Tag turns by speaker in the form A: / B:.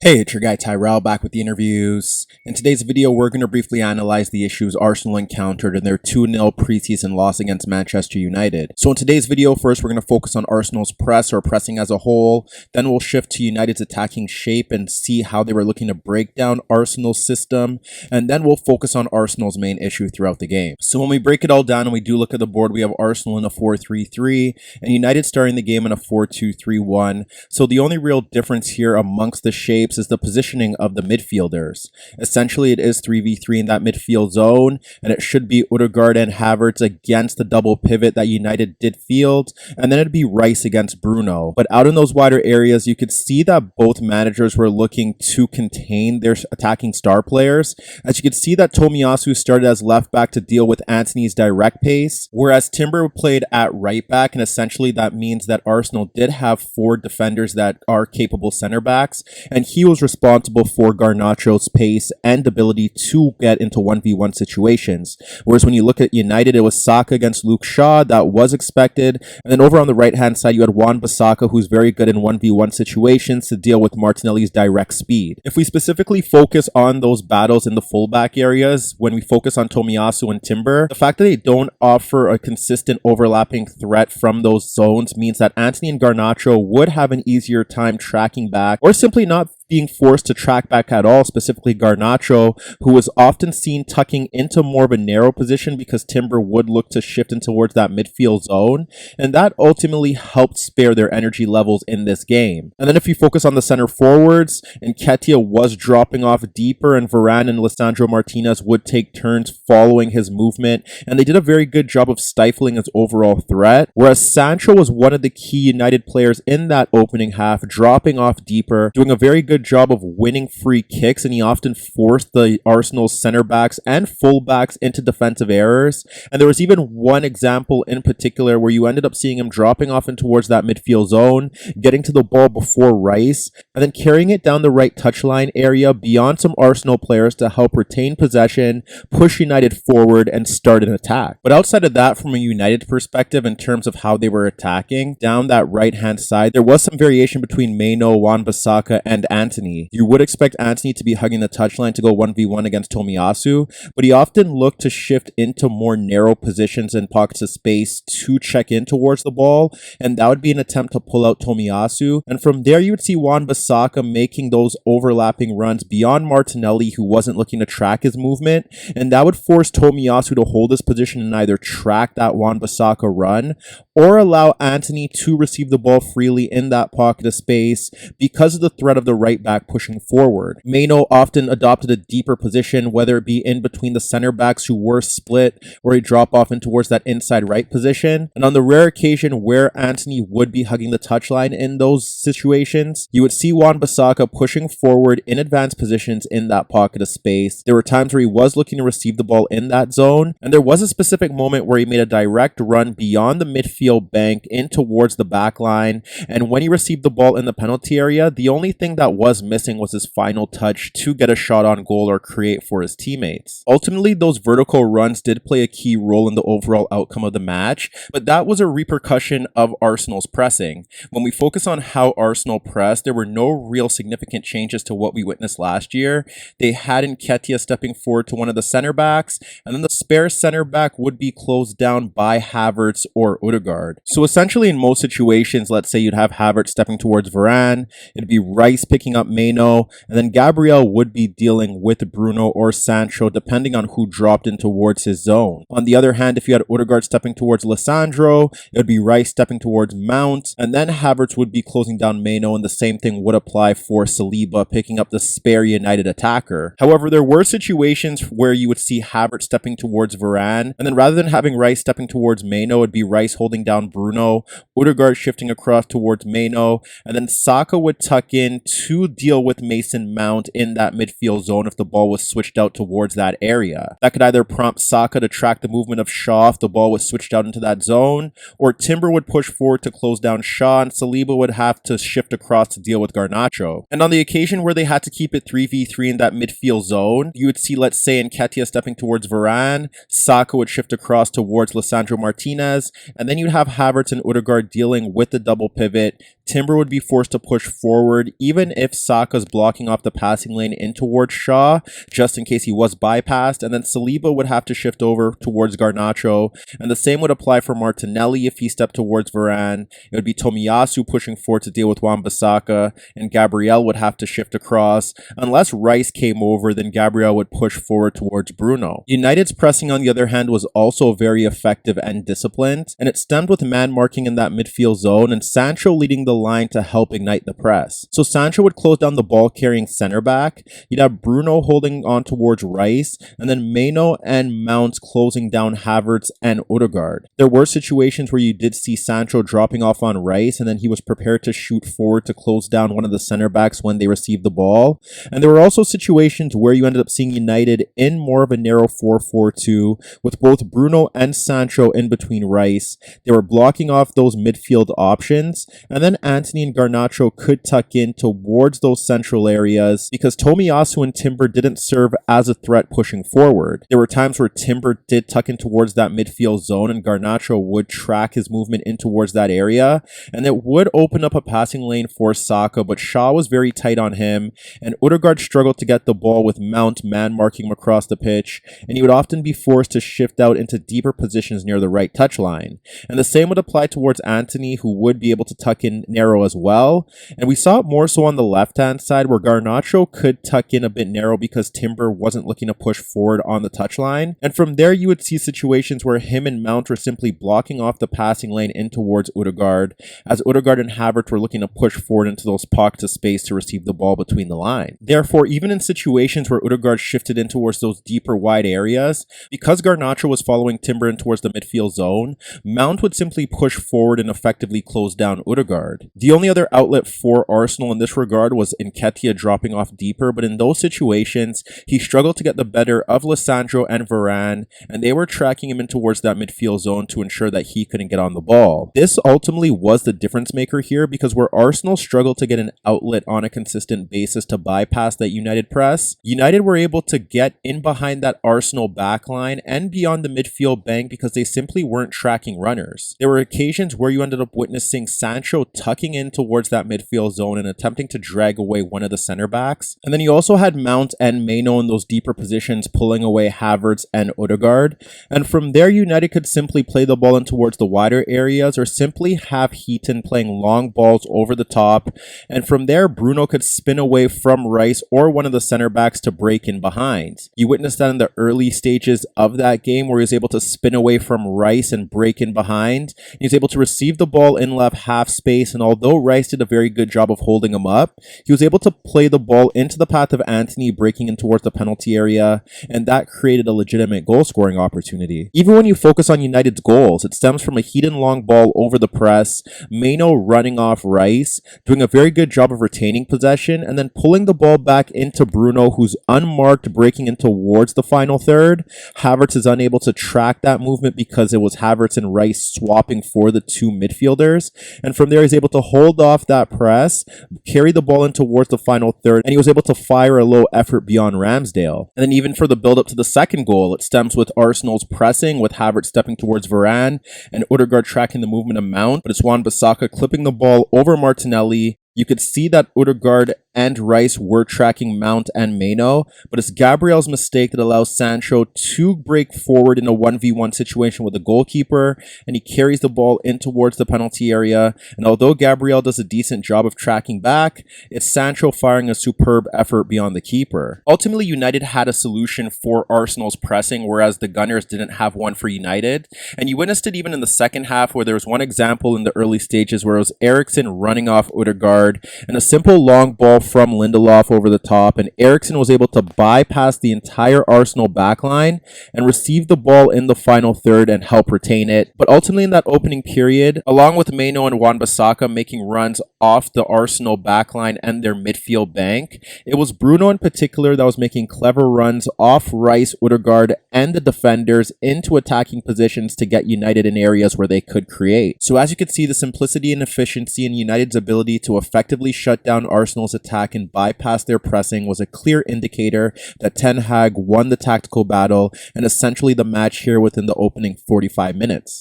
A: Hey, it's your guy Tyrrell back with the interviews. In today's video, we're going to briefly analyze the issues Arsenal encountered in their 2-0 preseason loss against Manchester United. So in today's video, first we're going to focus on Arsenal's press or pressing as a whole. Then we'll shift to United's attacking shape and see how they were looking to break down Arsenal's system. And then we'll focus on Arsenal's main issue throughout the game. So when we break it all down and we do look at the board, we have Arsenal in a 4-3-3 and United starting the game in a 4-2-3-1. So the only real difference here amongst the shapes is the positioning of the midfielders. Essentially, it is 3v3 in that midfield zone, and it should be Odegaard and Havertz against the double pivot that United did field, and then it'd be Rice against Bruno. But out in those wider areas, you could see that both managers were looking to contain their attacking star players. As you could see that Tomiyasu started as left back to deal with Antony's direct pace, whereas Timber played at right back, and essentially that means that Arsenal did have 4 defenders that are capable center backs, and he was responsible for Garnacho's pace and ability to get into 1v1 situations. Whereas when you look at United, it was Saka against Luke Shaw. That was expected. And then over on the right-hand side, you had Wan-Bissaka, who's very good in 1v1 situations to deal with Martinelli's direct speed. If we specifically focus on those battles in the fullback areas, when we focus on Tomiyasu and Timber, the fact that they don't offer a consistent overlapping threat from those zones means that Antony and Garnacho would have an easier time tracking back or simply not being forced to track back at all, specifically Garnacho, who was often seen tucking into more of a narrow position because Timber would look to shift in towards that midfield zone, and that ultimately helped spare their energy levels in this game. And then if you focus on the center forwards, Nketiah was dropping off deeper, and Varane and Lisandro Martinez would take turns following his movement, and they did a very good job of stifling his overall threat, whereas Sancho was one of the key United players in that opening half, dropping off deeper, doing a very good job of winning free kicks, and he often forced the Arsenal center backs and fullbacks into defensive errors. And there was even one example in particular where you ended up seeing him dropping off in towards that midfield zone, getting to the ball before Rice, and then carrying it down the right touchline area beyond some Arsenal players to help retain possession, push United forward, and start an attack. But outside of that, from a United perspective, in terms of how they were attacking, down that right-hand side, there was some variation between Maino, Wan-Bissaka, and Antony. You would expect Antony to be hugging the touchline to go 1v1 against Tomiyasu, but he often looked to shift into more narrow positions and pockets of space to check in towards the ball, and that would be an attempt to pull out Tomiyasu. And from there, you would see Wan-Bissaka making those overlapping runs beyond Martinelli, who wasn't looking to track his movement, and that would force Tomiyasu to hold his position and either track that Wan-Bissaka run or allow Antony to receive the ball freely in that pocket of space because of the threat of the right back pushing forward. Maino often adopted a deeper position, whether it be in between the center backs who were split or he drop off in towards that inside right position. And on the rare occasion where Antony would be hugging the touchline in those situations, you would see Wan-Bissaka pushing forward in advanced positions in that pocket of space. There were times where he was looking to receive the ball in that zone, and there was a specific moment where he made a direct run beyond the midfield bank in towards the back line, and when he received the ball in the penalty area, the only thing that was missing was his final touch to get a shot on goal or create for his teammates. Ultimately, those vertical runs did play a key role in the overall outcome of the match, but that was a repercussion of Arsenal's pressing. When we focus on how Arsenal pressed, there were no real significant changes to what we witnessed last year. They had Nketiah stepping forward to one of the center backs, and then the spare center back would be closed down by Havertz or Odegaard. So essentially in most situations, let's say you'd have Havertz stepping towards Varane, it'd be Rice picking up Maino, and then Gabriel would be dealing with Bruno or Sancho depending on who dropped in towards his zone. On the other hand, if you had Odegaard stepping towards Lisandro, it would be Rice stepping towards Mount, and then Havertz would be closing down Maino, and the same thing would apply for Saliba picking up the spare United attacker. However, there were situations where you would see Havertz stepping towards Varane, and then rather than having Rice stepping towards Maino, it would be Rice holding down Bruno, Odegaard shifting across towards Maino, and then Saka would tuck in to deal with Mason Mount in that midfield zone if the ball was switched out towards that area. That could either prompt Saka to track the movement of Shaw if the ball was switched out into that zone, or Timber would push forward to close down Shaw, and Saliba would have to shift across to deal with Garnacho. And on the occasion where they had to keep it 3v3 in that midfield zone, you would see, let's say, Nketiah stepping towards Varane, Saka would shift across towards Lisandro Martinez, and then you'd have Havertz and Odegaard dealing with the double pivot. Timber would be forced to push forward, even if if Saka's blocking off the passing lane in towards Shaw, just in case he was bypassed, and then Saliba would have to shift over towards Garnacho, and the same would apply for Martinelli if he stepped towards Varane. It would be Tomiyasu pushing forward to deal with Wan-Bissaka, and Gabriel would have to shift across. Unless Rice came over, then Gabriel would push forward towards Bruno. United's pressing, on the other hand, was also very effective and disciplined, and it stemmed with man marking in that midfield zone and Sancho leading the line to help ignite the press. So Sancho would close down the ball carrying center back, you'd have Bruno holding on towards Rice, and then Meno and Mount closing down Havertz and Odegaard. There were situations where you did see Sancho dropping off on Rice, and then he was prepared to shoot forward to close down one of the center backs when they received the ball. And there were also situations where you ended up seeing United in more of a narrow 4-4-2 with both Bruno and Sancho in between Rice. They were blocking off those midfield options, and then Antony and Garnacho could tuck in towards those central areas because Tomiyasu and Timber didn't serve as a threat pushing forward. There were times where Timber did tuck in towards that midfield zone and Garnacho would track his movement in towards that area, and it would open up a passing lane for Saka, but Shaw was very tight on him, and Odegaard struggled to get the ball with Mount man marking him across the pitch, and he would often be forced to shift out into deeper positions near the right touchline. And the same would apply towards Antony, who would be able to tuck in narrow as well, and we saw it more so on the left-hand side where Garnacho could tuck in a bit narrow because Timber wasn't looking to push forward on the touchline, and from there you would see situations where him and Mount were simply blocking off the passing lane in towards Odegaard, as Odegaard and Havertz were looking to push forward into those pockets of space to receive the ball between the line. Therefore, even in situations where Odegaard shifted in towards those deeper wide areas, because Garnacho was following Timber in towards the midfield zone, Mount would simply push forward and effectively close down Odegaard. The only other outlet for Arsenal in this regard was Nketiah dropping off deeper, but in those situations, he struggled to get the better of Sancho and Varane, and they were tracking him in towards that midfield zone to ensure that he couldn't get on the ball. This ultimately was the difference maker here, because where Arsenal struggled to get an outlet on a consistent basis to bypass that United press, United were able to get in behind that Arsenal backline and beyond the midfield bank because they simply weren't tracking runners. There were occasions where you ended up witnessing Sancho tucking in towards that midfield zone and attempting to drag away one of the center backs, and then you also had Mount and Meno in those deeper positions pulling away Havertz and Odegaard, and from there United could simply play the ball in towards the wider areas or simply have Heaton playing long balls over the top, and from there Bruno could spin away from Rice or one of the center backs to break in behind. You witnessed that in the early stages of that game where he was able to spin away from Rice and break in behind. He was able to receive the ball in left half space, and although Rice did a very good job of holding him up, he was able to play the ball into the path of Antony breaking in towards the penalty area, and that created a legitimate goal scoring opportunity. Even when you focus on United's goals, it stems from a Heaton long ball over the press, Meno running off Rice, doing a very good job of retaining possession, and then pulling the ball back into Bruno, who's unmarked breaking in towards the final third. Havertz is unable to track that movement because it was Havertz and Rice swapping for the two midfielders, and from there he's able to hold off that press, carry the ball in towards the final third, and he was able to fire a low effort beyond Ramsdale. And then even for the build up to the second goal, it stems with Arsenal's pressing, with Havertz stepping towards Varane and Odegaard tracking the movement of Mount, but it's Wan-Bissaka clipping the ball over Martinelli. You could see that Odegaard and Rice were tracking Mount and Meno, but it's Gabriel's mistake that allows Sancho to break forward in a 1v1 situation with the goalkeeper, and he carries the ball in towards the penalty area, and although Gabriel does a decent job of tracking back, it's Sancho firing a superb effort beyond the keeper. Ultimately, United had a solution for Arsenal's pressing, whereas the Gunners didn't have one for United, and you witnessed it even in the second half, where there was one example in the early stages where it was Eriksen running off Odegaard, and a simple long ball from Lindelof over the top, and Eriksen was able to bypass the entire Arsenal backline and receive the ball in the final third and help retain it. But ultimately in that opening period, along with Meno and Wan-Bissaka making runs off the Arsenal backline and their midfield bank, it was Bruno in particular that was making clever runs off Rice, Odegaard, and the defenders into attacking positions to get United in areas where they could create. So as you can see, the simplicity and efficiency in United's ability to effectively shut down Arsenal's attack and bypass their pressing was a clear indicator that Ten Hag won the tactical battle and essentially the match here within the opening 45 minutes.